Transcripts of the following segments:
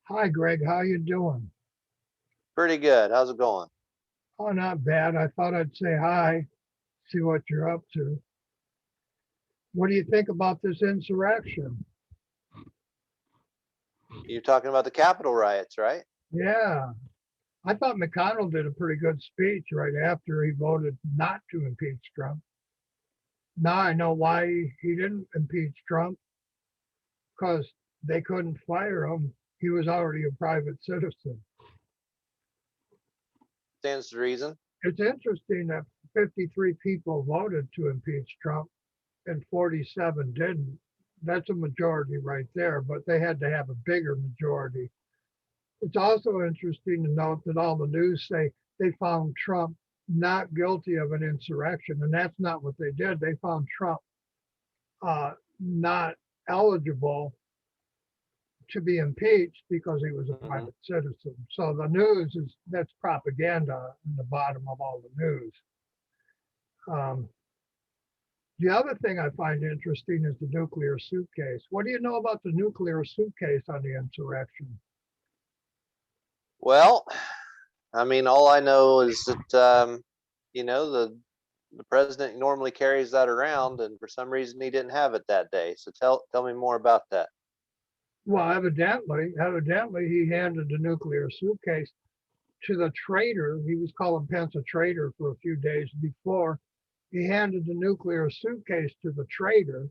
Hi, Greg. How you doing? Pretty good. How's it going? Oh, not bad. I thought I'd say hi, see what you're up to. What do you think about this insurrection? You're talking about the Capitol riots, right? Yeah, I thought McConnell did a pretty good speech right after he voted not to impeach Trump. Now I know why he didn't impeach Trump, because they couldn't fire him. He was already a private citizen. Stands to reason. It's interesting that 53 people voted to impeach Trump and 47 didn't. That's a majority right there, but they had to have a bigger majority. It's also interesting to note that all the news say they found Trump not guilty of an insurrection, and that's not what they did. They found Trump not eligible to be impeached because he was a Hmm. private citizen. So the news is that's propaganda in the bottom of all the news. Um, The other thing I find interesting is the nuclear suitcase. What do you know about the nuclear suitcase on the insurrection? Well, I mean, all I know is that you know the president normally carries that around, and for some reason he didn't have it that day. So tell me more about that. Well, evidently, he handed the nuclear suitcase to the traitor. He was calling Pence a traitor for a few days before. He handed the nuclear suitcase to the traitor,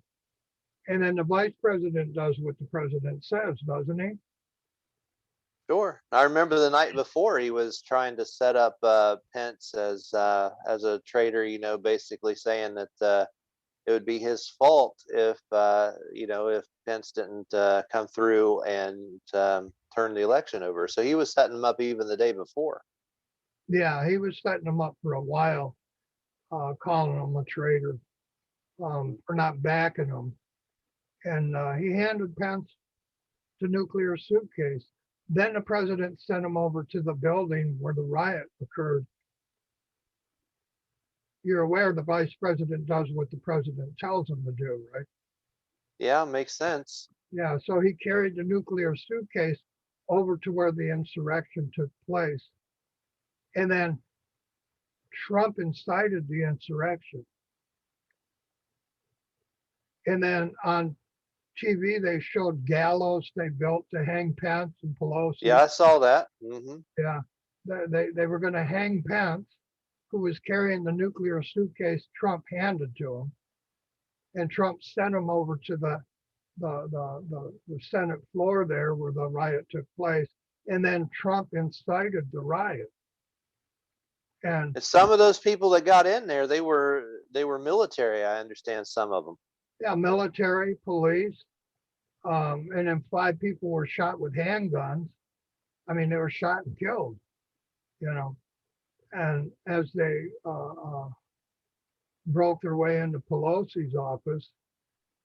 and then the vice president does what the president says, doesn't he? Sure. I remember the night before he was trying to set up Pence as a traitor. Basically saying that it would be his fault if if Pence didn't come through and turn the election over. So he was setting him up even the day before. Yeah, he was setting him up for a while, calling him a traitor for not backing him. And he handed Pence the nuclear suitcase. Then the president sent him over to the building where the riot occurred. You're aware the vice president does what the president tells him to do, right? Yeah, makes sense. Yeah, so he carried the nuclear suitcase over to where the insurrection took place. And then Trump incited the insurrection. And then on TV, they showed gallows they built to hang Pence and Yeah, Pelosi. I saw that. Yeah, they were going to hang Pence, who was carrying the nuclear suitcase Trump handed to him, and Trump sent him over to the Senate floor there where the riot took place, and then Trump incited the riot. And And some of those people that got in there, they were military. I understand some of them. yeah, military, police, and then 5 people were shot with handguns. I mean, they were shot and killed, you know. And as they broke their way into Pelosi's office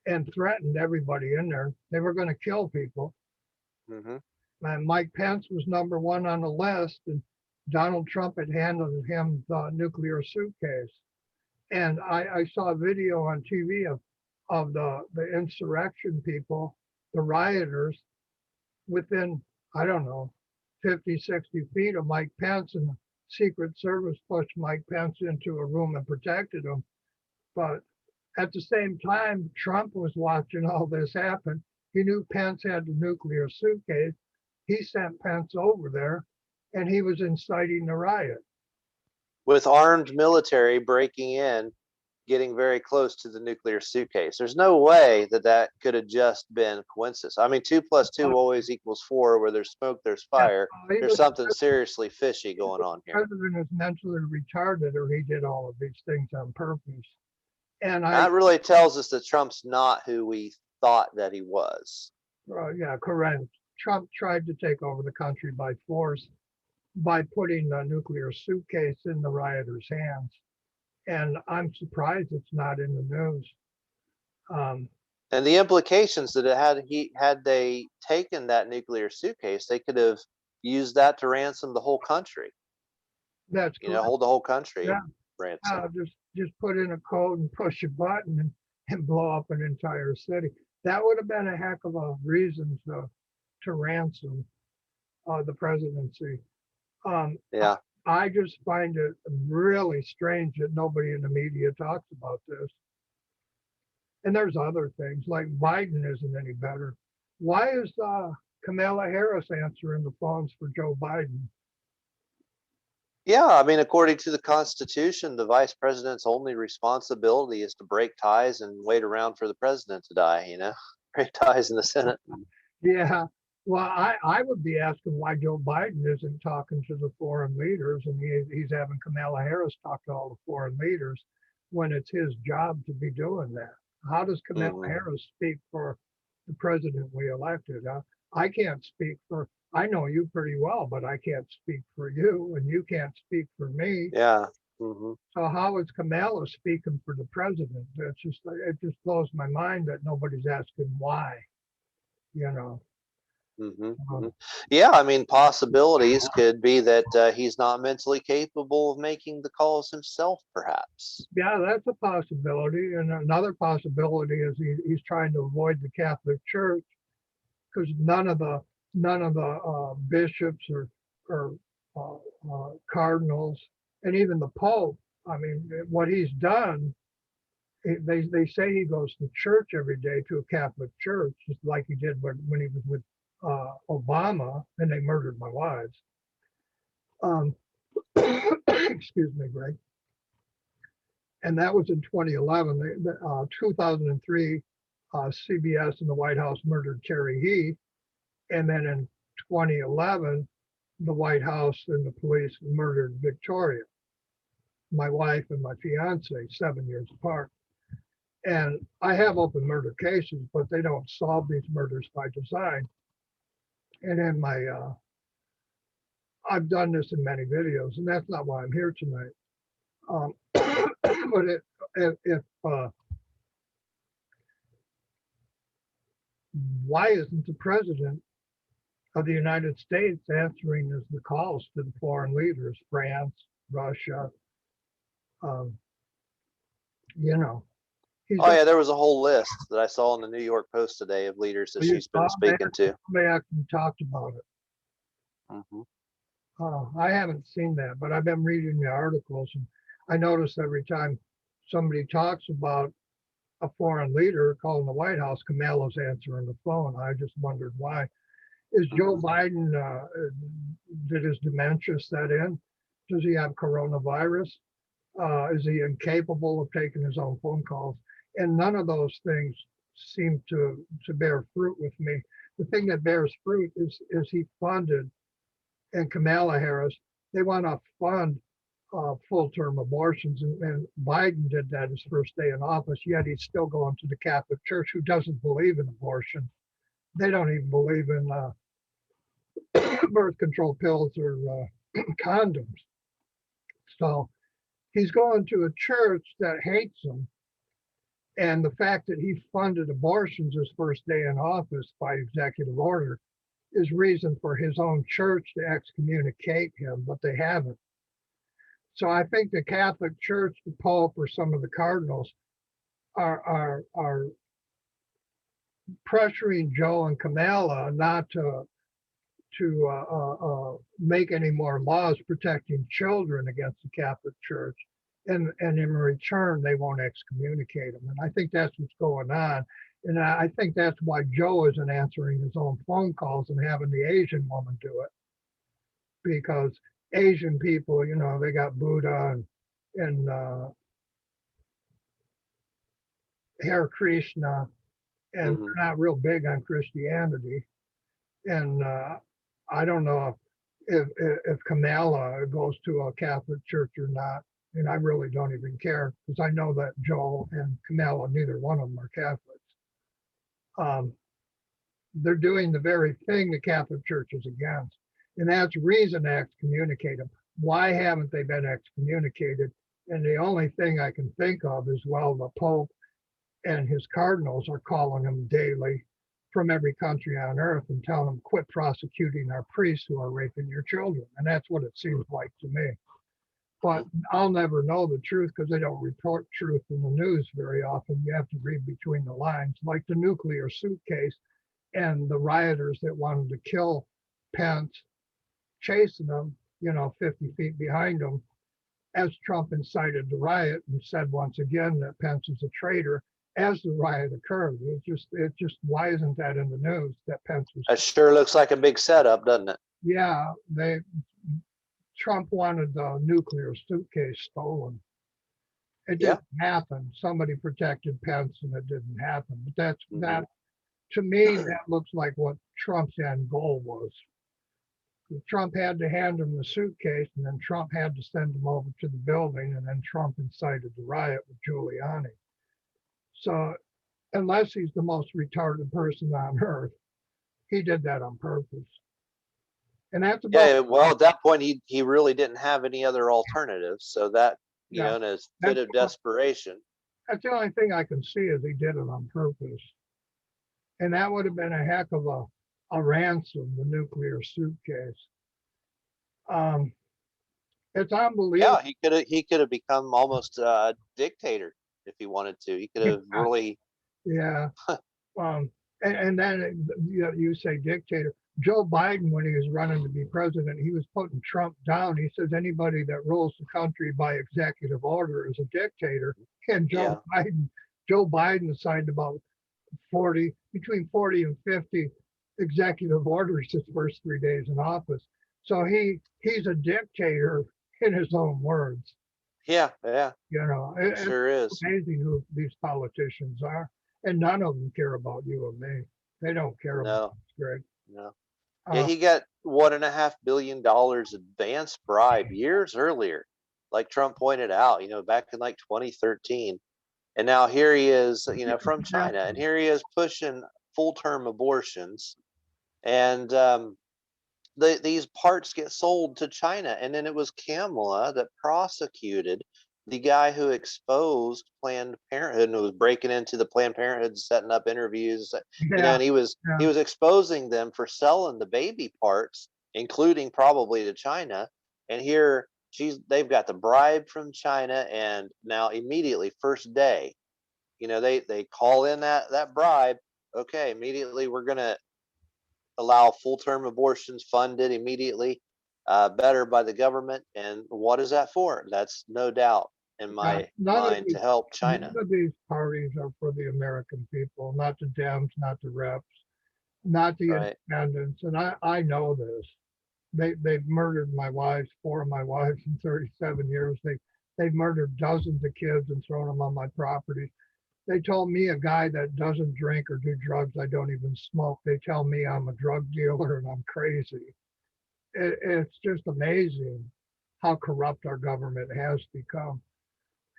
and threatened everybody in there, they were going to kill people. Hmm. And Mike Pence was number one on the list, and Donald Trump had handed him the nuclear suitcase. And I saw a video on TV of the insurrection people, the rioters, within, I don't know, 50, 60 feet of Mike Pence, and the Secret Service pushed Mike Pence into a room and protected him. But at the same time, Trump was watching all this happen. He knew Pence had the nuclear suitcase. He sent Pence over there, and he was inciting the riot. With armed military breaking in, getting very close to the nuclear suitcase. There's no way that that could have just been coincidence. I mean, two plus two always equals four. Where there's smoke, there's Yeah, fire. There's either something seriously fishy going the on here. president is mentally retarded, or he did all of these things on purpose. And That really tells us that Trump's not who we thought that he was. yeah, correct. Trump tried to take over the country by force by putting the nuclear suitcase in the rioters' hands. And I'm surprised it's not in the news. Um, And the implications that it had they taken that nuclear suitcase, they could have used that to ransom the whole country. that's correct. Hold the whole country Yeah, ransom. just put in a code and push a button and blow up an entire city. That would have been a heck of a reason to ransom the presidency. Yeah. I just find it really strange that nobody in the media talks about this. And there's other things like Biden isn't any better. Why is Kamala Harris answering the phones for Joe Biden? Yeah, I mean, according to the Constitution, the vice president's only responsibility is to break ties and wait around for the president to die, break ties in the Senate. Yeah. Well, I would be asking why Joe Biden isn't talking to the foreign leaders and he's having Kamala Harris talk to all the foreign leaders when it's his job to be doing that. How does Kamala Mhm. Harris speak for the president we elected? I can't speak for, I know you pretty well, but I can't speak for you and you can't speak for me. Yeah. Hmm. So how is Kamala speaking for the president? It just blows my mind that nobody's asking why, you know. Hmm. Hmm. Um, Yeah, I mean, possibilities could be that he's not mentally capable of making the calls himself, perhaps. Yeah, that's a possibility. And another possibility is he's trying to avoid the Catholic Church because none of the bishops or cardinals and even the Pope. I mean, what he's done, they say he goes to church every day to a Catholic church, just like he did when he was with Obama and they murdered my wives. Um, excuse me, Greg. And that was in 2011. 2003, CBS and the White House murdered Terry He. And then in 2011, the White House and the police murdered Victoria, my wife and my fiance, 7 years apart. And I have open murder cases, but they don't solve these murders by design. And in I've done this in many videos, and that's not why I'm here tonight. But if why isn't the president of the United States answering the calls to the foreign leaders, France, Russia? Um, you know, he's Oh got. yeah, there was a whole list that I saw in the New York Post today of leaders that You she's saw been speaking to. they actually talked about it. Hmm. I haven't seen that, but I've been reading the articles, and I notice every time somebody talks about a foreign leader calling the White House, Kamala's answering the phone. I just wondered why. Is Joe Hmm. Biden, did his dementia set in? Does he have coronavirus? Is he incapable of taking his own phone calls? And none of those things seem to bear fruit with me. The thing that bears fruit is he funded, and Kamala Harris, they want to fund full-term abortions, and Biden did that his first day in office. Yet he's still going to the Catholic Church, who doesn't believe in abortion. They don't even believe in birth control pills or condoms. So he's going to a church that hates him. And the fact that he funded abortions his first day in office by executive order is reason for his own church to excommunicate him, but they haven't. So I think the Catholic Church, the Pope, or some of the cardinals are pressuring Joe and Kamala not to make any more laws protecting children against the Catholic Church, and in return they won't excommunicate them. And I think that's what's going on. And I think that's why Joe isn't answering his own phone calls and having the Asian woman do it, because Asian people, they got Buddha and Hare Krishna, and Hmm. they're not real big on Christianity. And I don't know if Kamala goes to a Catholic church or not. And I really don't even care because I know that Joe and Kamala, neither one of them are Catholics. Um, they're doing the very thing the Catholic Church is against. And that's reason to excommunicate them. Why haven't they been excommunicated? And the only thing I can think of is, well, the Pope and his cardinals are calling them daily from every country on earth and telling them, quit prosecuting our priests who are raping your children. And that's what it seems like to me. but I'll never know the truth because they don't report truth in the news very often. You have to read between the lines, like the nuclear suitcase and the rioters that wanted to kill Pence, chasing them, 50 feet behind them, as Trump incited the riot and said once again that Pence is a traitor as the riot occurred. Why isn't that in the news that Pence was? That sure looks like a big setup, doesn't it? Yeah, Trump wanted the nuclear suitcase stolen. It didn't happen. Somebody protected Pence and it didn't happen. But that to me, that looks like what Trump's end goal was. Trump had to hand him the suitcase, and then Trump had to send him over to the building, and then Trump incited the riot with Giuliani. So unless he's the most retarded person on earth, he did that on purpose. And that's about well, at that point, he really didn't have any other alternatives. So that, in a fit of desperation. That's the only thing I can see is he did it on purpose. And that would have been a heck of a ransom, the nuclear suitcase. It's unbelievable. Yeah, he could have become almost a dictator if he wanted to. He could have really. Yeah. And then you say dictator. Joe Biden, when he was running to be president, he was putting Trump down. He says anybody that rules the country by executive order is a dictator. And Joe Biden signed about between 40 and 50 executive orders his first 3 days in office. So he's a dictator in his own words. Yeah. It's sure is amazing who these politicians are. And none of them care about you and me. They don't care about us, Greg. No. Yeah, he got $1.5 billion advance bribe years earlier, like Trump pointed out, back in like 2013. And now here he is, from China, and here he is pushing full-term abortions. And these parts get sold to China. And then it was Kamala that prosecuted the guy who exposed Planned Parenthood and was breaking into the Planned Parenthood, setting up interviews, and he was exposing them for selling the baby parts, including probably to China. And here they've got the bribe from China, and now immediately first day, they call in that bribe. Okay, immediately we're gonna allow full-term abortions funded immediately, better by the government. And what is that for? That's no doubt in my mind to help China. None of these parties are for the American people, not the Dems, not the reps, not the independents. And I know this. They've murdered my wives, 4 of my wives in 37 years. They've murdered dozens of kids and thrown them on my property. They told me, a guy that doesn't drink or do drugs, I don't even smoke. They tell me I'm a drug dealer and I'm crazy. It's just amazing how corrupt our government has become.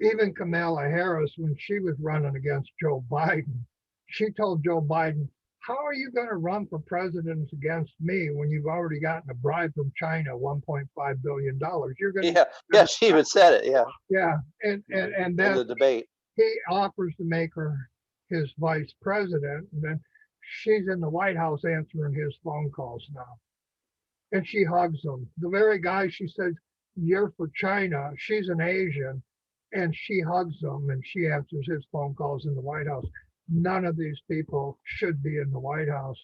Even Kamala Harris, when she was running against Joe Biden, she told Joe Biden, how are you going to run for president against me when you've already gotten a bribe from China, $1.5 billion? You're going to she even said it. Yeah. And then in the debate, he offers to make her his vice president. And then she's in the White House answering his phone calls now. And she hugs him. The very guy she says, you're for China, she's an Asian. And she hugs him and she answers his phone calls in the White House. None of these people should be in the White House.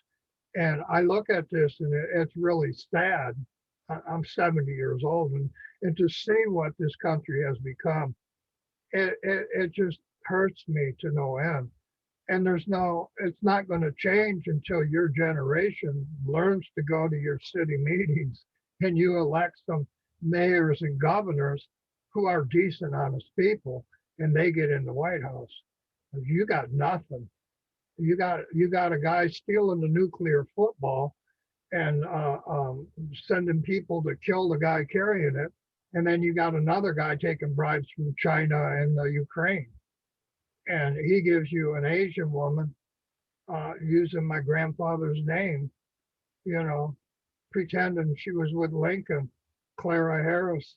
And I look at this and it's really sad. I'm 70 years old, and to see what this country has become, it just hurts me to no end. And it's not going to change until your generation learns to go to your city meetings and you elect some mayors and governors who are decent, honest people, and they get in the White House. You got nothing. You got a guy stealing the nuclear football and sending people to kill the guy carrying it, and then you got another guy taking bribes from China and Ukraine, and he gives you an Asian woman using my grandfather's name, pretending she was with Lincoln, Clara Harris.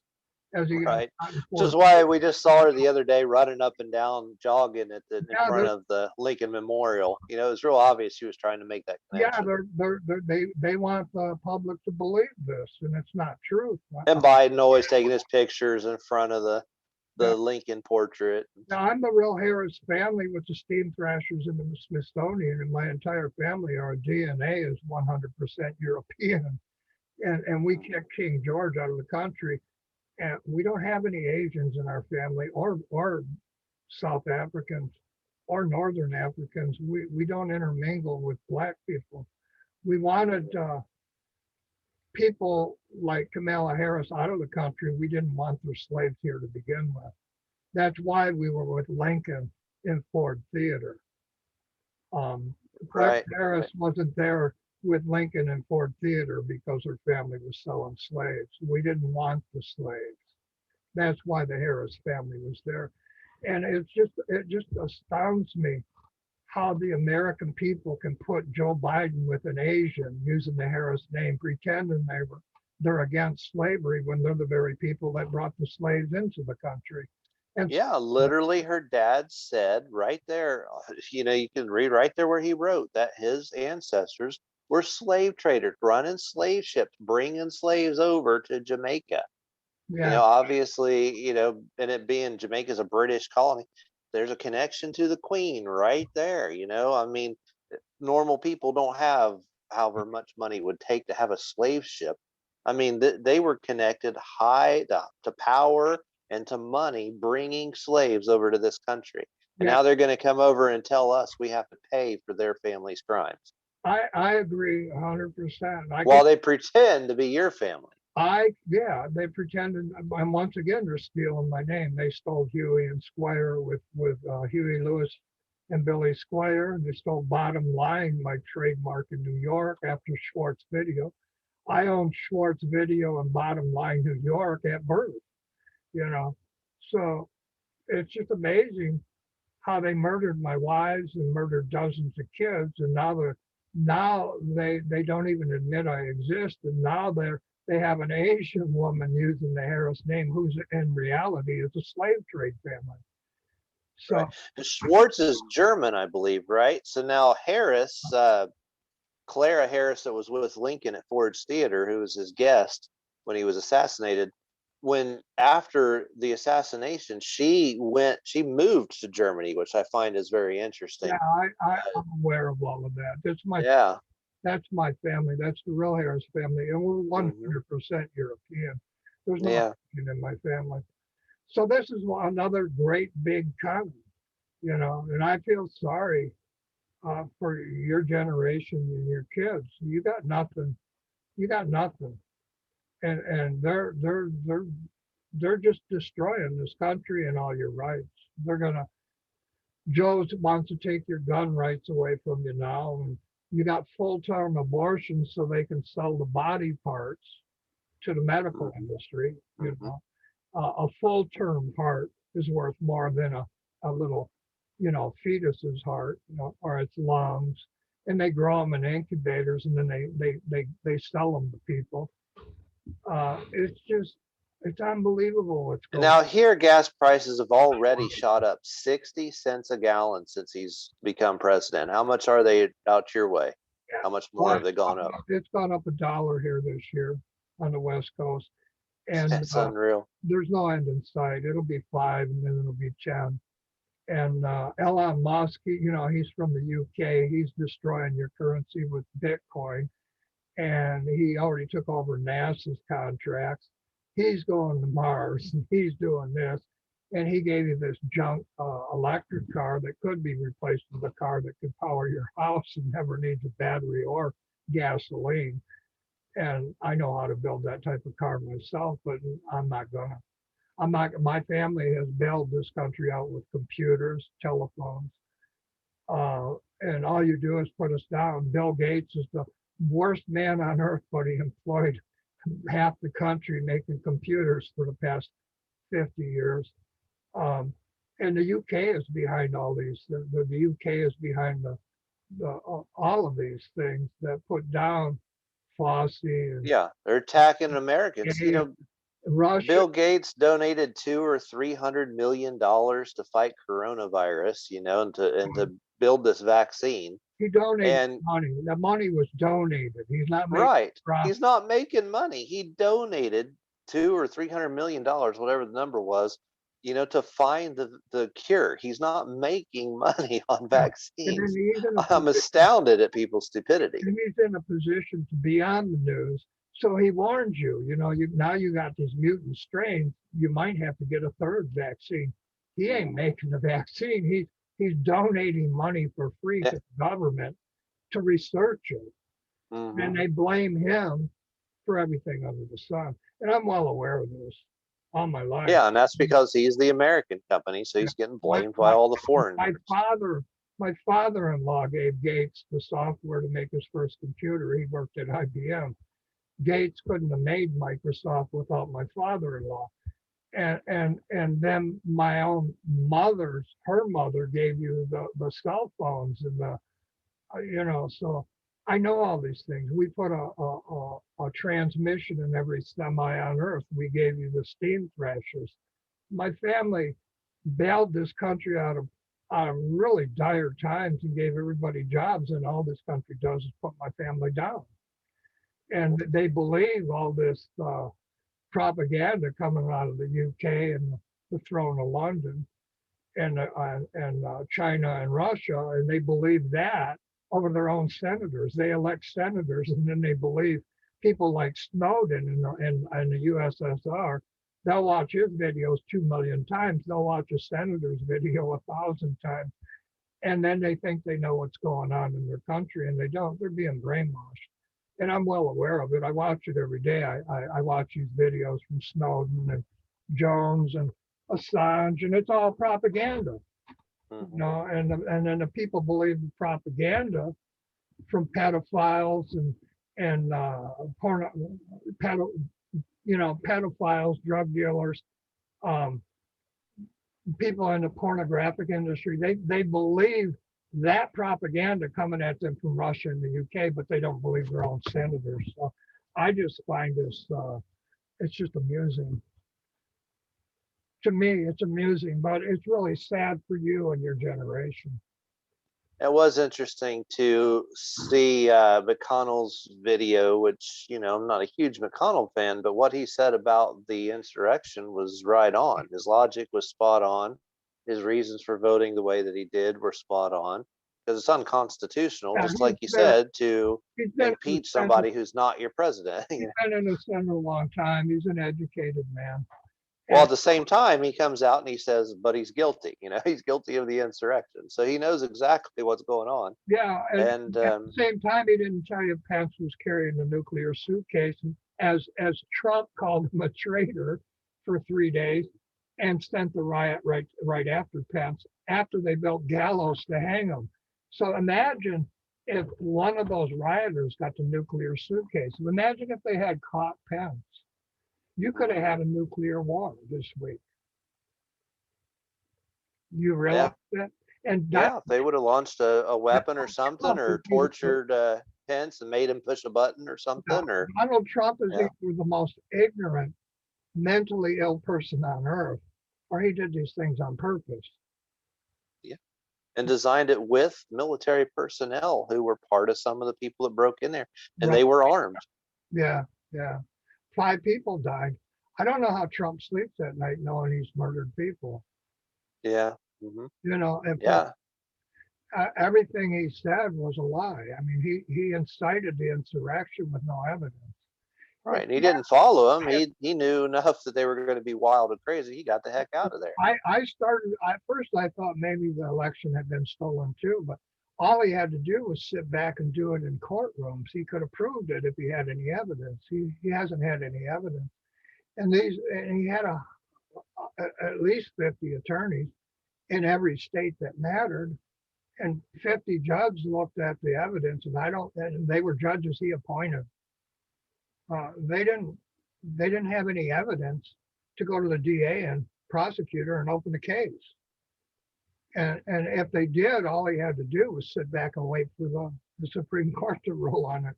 as he got Right. shot in Which is Fort. why we just saw her the other day running up and down, jogging in Yeah, front of the Lincoln Memorial. You know, it was real obvious she was trying to make that yeah, connection. they want the public to believe this, and it's not true. And Biden always taking his pictures in front of Yeah. the Lincoln portrait. Now I'm the real Harris family with the steam thrashers and the Smithsonian, and my entire family, our DNA is 100% European, and we kicked King George out of the country, and we don't have any Asians in our family, or South Africans, or Northern Africans. We don't intermingle with black people. We wanted people like Kamala Harris out of the country. We didn't want their slaves here to begin with. That's why we were with Lincoln in Ford Theater. Claire Right. Harris wasn't there with Lincoln in Ford Theater because her family was selling slaves. We didn't want the slaves. That's why the Harris family was there. And it just astounds me how the American people can put Joe Biden with an Asian using the Harris name, pretending they're against slavery when they're the very people that brought the slaves into the country. And Yeah, literally her dad said right there, you know, you can read right there where he wrote that his ancestors were slave traders running slave ships, bringing slaves over to Jamaica. You yeah, know, obviously, you know, and it being Jamaica's a British colony, there's a connection to the Queen right there. You know, I mean, normal people don't have however much money it would take to have a slave ship. I mean, they were connected high to power and to money, bringing slaves over to this country. And yeah, now they're going to come over and tell us we have to pay for their family's crimes I agree 100%. while they pretend to be your family. Yeah, they pretended, and once again, they're stealing my name. They stole Huey and Squier with Huey Lewis and Billy Squier. They stole Bottom Line, my trademark in New York after Schwartz Video. I owned Schwartz Video and Bottom Line New York at birth, you know. So it's just amazing how they murdered my wives and murdered dozens of kids, and now they don't even admit I exist, and now they have an Asian woman using the Harris name, who's in reality is a slave trade family. Right. So And Schwartz is German, I believe, right? So now Harris, Clara Harris, that was with Lincoln at Ford's Theater, who was his guest when he was assassinated. When after the assassination, she moved to Germany, which I find is very yeah, interesting. I'm aware of all of that. Yeah. That's my family. That's the real Harris family, and we're Hmm. 100% European. There's no Yeah. Asian in my family. So this is another great big con, and I feel sorry for your generation and your kids. You got nothing. You got nothing, and they're just destroying this country and all your rights. They're gonna. Joe wants to take your gun rights away from you now, and you got full-term abortions so they can sell the body parts to the medical industry. Hmm. A full-term heart is worth more than a little, fetus's heart, or its lungs. And they grow them in incubators, and then they sell them to people. It's unbelievable what's And going on. now here, gas prices have already shot up 60 cents a gallon since he's become president. How much are they out your way? How much more Well, have they gone up? it's gone up $1 here this year on the West Coast, and That's unreal. there's no end in sight. It'll be 5, and then it'll be 10. And Elon Musk, he's from the UK. He's destroying your currency with Bitcoin, and he already took over NASA's contracts. He's going to Mars, and he's doing this, and he gave you this junk electric car that could be replaced with a car that could power your house and never needs a battery or gasoline. And I know how to build that type of car myself, but I'm not gonna. I'm not. My family has bailed this country out with computers, telephones, and all you do is put us down. Bill Gates is the worst man on earth, but he employed half the country making computers for the past 50 years. Um, and the UK is behind all these. The UK is behind all of these things that put down Fossey and Yeah, they're attacking Americans. You Gates. know, Russia, Bill Gates donated $200 or $300 million to fight coronavirus, and to build this vaccine. he donated And money. The money was donated. He's not making right, profit. he's not making money. He donated $200 or $300 million, whatever the number was, to find the cure. He's not making money on Yeah. And then vaccines. he's in a I'm position, astounded at people's stupidity. and he's in a position to be on the news. So he warns you, now you got these mutant strains, you might have to get a third vaccine. He ain't making the vaccine. He's donating money for free to the government to research it. And Hmm. they blame him for everything under the sun. And I'm well aware of this all my life. Yeah, and that's because he's the American company, so Yeah. he's getting My, blamed by my, all the my foreigners. father, my father-in-law gave Gates the software to make his first computer. He worked at IBM. Gates couldn't have made Microsoft without my father-in-law. And then my own her mother gave you the cell phones and so I know all these things. We put a transmission in every semi on Earth. We gave you the steam thrashers. My family bailed this country out of really dire times and gave everybody jobs, and all this country does is put my family down. And they believe all this propaganda coming out of the UK and the throne of London and China and Russia, and they believe that over their own senators. They elect senators, and then they believe people like Snowden in the USSR. They'll watch his videos 2 million times. They'll watch a senator's video 1,000 times, and then they think they know what's going on in their country, and they don't. They're being brainwashed. And I'm well aware of it. I watch it every day. I watch these videos from Snowden and Jones and Assange, and it's all propaganda. Mhm. And then the people believe the propaganda from pedophiles and porno, pedophiles, drug dealers, um, people in the pornographic industry. They believe that propaganda coming at them from Russia and the UK, but they don't believe their own senators. So I just find this it's just amusing. To me, it's amusing, but it's really sad for you and your generation. It was interesting to see McConnell's video, which, I'm not a huge McConnell fan, but what he said about the insurrection was right on. His logic was spot on. His reasons for voting the way that he did were spot on, because it's unconstitutional, Yeah, just like you said, to he's been in the impeach Senate, somebody who's not your president. he's been in the Senate a long time. He's an educated man. Well, And at the same time, he comes out and he says, but he's guilty. He's guilty of the insurrection. So he knows exactly what's going on. yeah, and And at the same time, he didn't tell you Pence was carrying the nuclear suitcase, as Trump called him a traitor for 3 days, and sent the riot right after Pence, after they built gallows to hang him. So imagine if one of those rioters got the nuclear suitcase. Imagine if they had caught Pence. You could have had a nuclear war this week. You yeah, realize that? And yeah, if they would have launched a weapon or something, Trump or is either, tortured Pence and made him push a button or something, or Donald Trump is yeah, either the most ignorant, mentally ill person on earth, or he did these things on purpose. yeah, and designed it with military personnel who were part of some of the people that broke in there, and Right. they were armed. Yeah, yeah. 5 people died. I don't know how Trump sleeps at night knowing he's murdered people. Yeah, hmm, And yeah, everything he said was a lie. I mean, he incited the insurrection with no evidence. right. And he didn't follow him. He knew enough that they were going to be wild and crazy. He got the heck out of there. At first I thought maybe the election had been stolen too, but all he had to do was sit back and do it in courtrooms. He could have proved it if he had any evidence. He hasn't had any evidence. And he had at least 50 attorneys in every state that mattered. And 50 judges looked at the evidence, and they were judges he appointed. They didn't have any evidence to go to the DA and prosecutor and open the case. And if they did, all he had to do was sit back and wait for the Supreme Court to rule on it.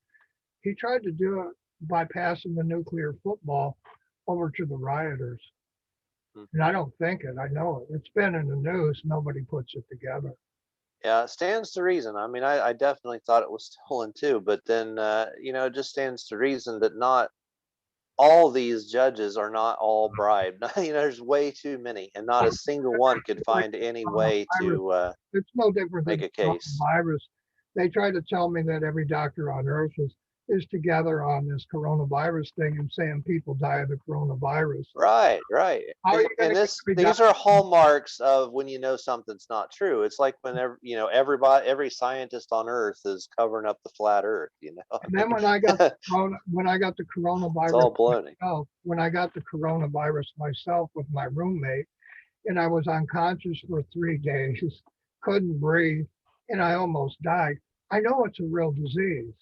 He tried to do it by passing the nuclear football over to the rioters. Mhm. And I don't think it. I know it. It's been in the news. Nobody puts it together. Yeah, it stands to reason. I mean, I definitely thought it was stolen too, but then it just stands to reason that not all these judges are not all bribed. There's way too many, and not a single one could Like find any way coronavirus, to it's no different make than a case. coronavirus. They try to tell me that every doctor on earth is together on this coronavirus thing and saying people die of the coronavirus. Right, right. How are And you going to get every these doctor? are hallmarks of when you know something's not true. It's like whenever, every scientist on earth is covering up the flat earth, I And mean, then when I got the when I got the it's coronavirus all baloney. myself, when I got the coronavirus myself with my roommate, and I was unconscious for 3 days, couldn't breathe, and I almost died. I know it's a real disease.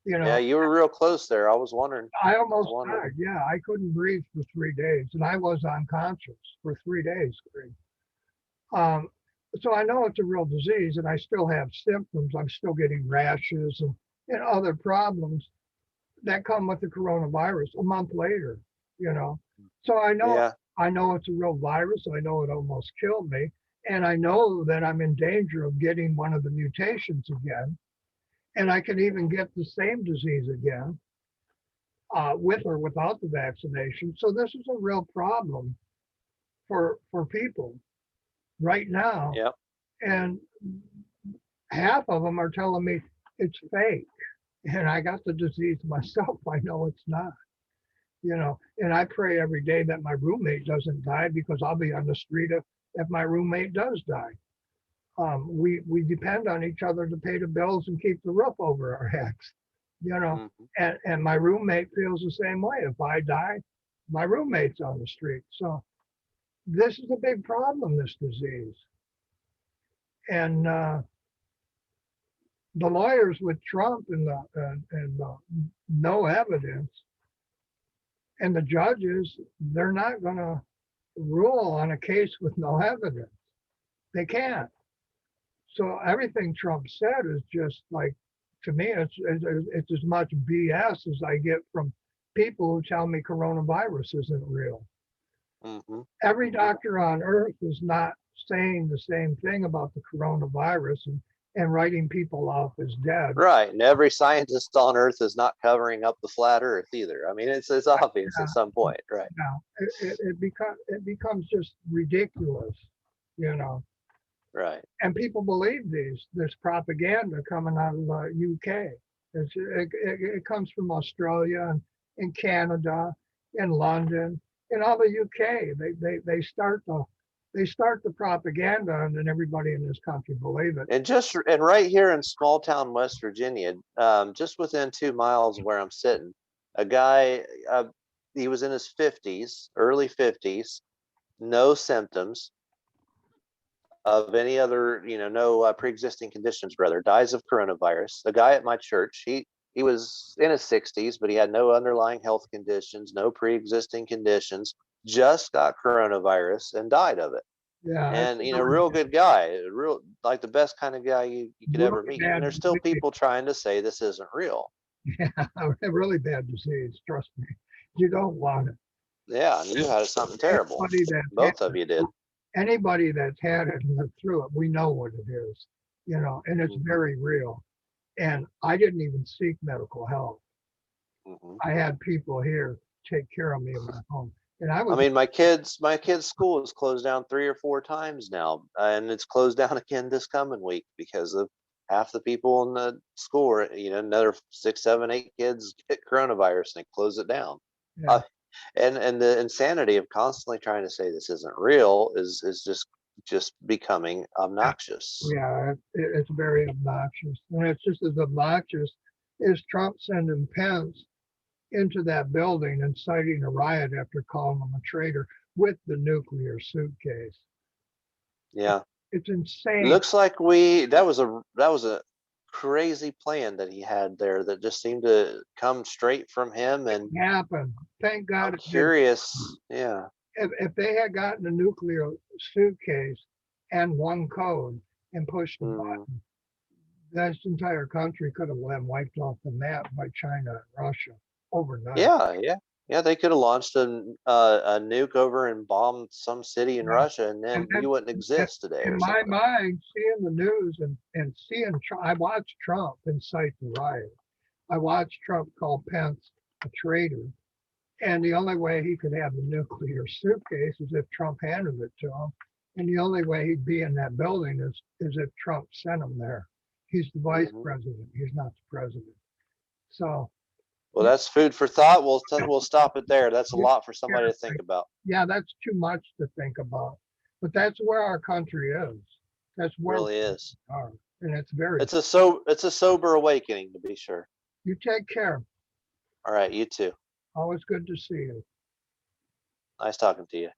You Yeah, know, you were real close there. I was wondering. I I was almost wondering. died. Yeah, I couldn't breathe for 3 days, and I was unconscious for 3 days. Um, so I know it's a real disease, and I still have symptoms. I'm still getting rashes and other problems that come with the coronavirus a month later. You know, so Yeah. I know it's a real virus. I know it almost killed me, and I know that I'm in danger of getting one of the mutations again, and I can even get the same disease again with or without the vaccination. So this is a real problem for people right now, Yep. and half of them are telling me it's fake, and I got the disease myself. I know it's not. And I pray every day that my roommate doesn't die because I'll be on the street if my roommate does die. We depend on each other to pay the bills and keep the roof over our heads. Hmm. And my roommate feels the same way. If I die, my roommate's on the street. So this is a big problem, this disease. And the lawyers with Trump and no evidence, and the judges, they're not going to rule on a case with no evidence. They can't. So everything Trump said is just like, to me, it's as much BS as I get from people who tell me coronavirus isn't real. Hmm. Every doctor on earth is not saying the same thing about the coronavirus and writing people off as dead. Right. And every scientist on Earth is not covering up the flat Earth either. I mean, it's obvious at some point, right? Now it becomes just ridiculous, you know. Right. And people believe this propaganda coming out of the UK. It comes from Australia and Canada and London and all the UK. They start the propaganda, and then everybody in this country believe it. And right here in small town West Virginia, just within 2 miles of where I'm sitting, a guy, he was in his 50s, early 50s, no symptoms of any other, no pre-existing conditions, rather, dies of coronavirus. The guy at my church, he was in his 60s, but he had no underlying health conditions, no pre-existing conditions, just got coronavirus and died of it. Yeah, it's And real good guy, real, like the best kind of guy you could ever really meet. And bad there's still disease. people trying to say this isn't real. Yeah, a really bad disease. Trust me, you don't want it. Yeah, and you had something terrible. Anybody that Both of you did. anybody that's had it and lived through it, we know what it is, and it's Mhm, very real. And I didn't even seek medical help. mhm. I had people here take care of me in my home, and I I was mean, my kid's school is closed down 3 or 4 times now, and it's closed down again this coming week because of half the people in the school. Another 6, 7, 8 kids get coronavirus and they close it down. yeah, Uh, and the insanity of constantly trying to say this isn't real is just becoming obnoxious. yeah, it's very obnoxious, and it's just as obnoxious as Trump sending Pence into that building, inciting a riot after calling him a traitor with the nuclear suitcase. Yeah, It's insane. looks like that was a crazy plan that he had there that just seemed to come straight from him. And It happened. Thank God I'm it did. curious. Yeah. If they had gotten a nuclear suitcase and one code and pushed the Mm, button, this entire country could have been wiped off the map by China and Russia overnight. yeah, yeah. Yeah, they could have launched a nuke over and bombed some city in Yeah. Russia, and And then then you wouldn't exist today in or my something. mind, seeing the news and seeing, I watched Trump incite the riot. I watched Trump call Pence a traitor. And the only way he could have the nuclear suitcase is if Trump handed it to him. And the only way he'd be in that building is if Trump sent him there. He's the vice Mhm. president. He's not the president. So Well, yeah, that's food for thought. We'll stop it there. That's a yeah, lot for somebody to think about. yeah, that's too much to think about. But that's where our country is. That's where we Really is. are. And it's very, It's a sober awakening, to be sure. you take care. All right, you too. Always good to see you. Nice talking to you.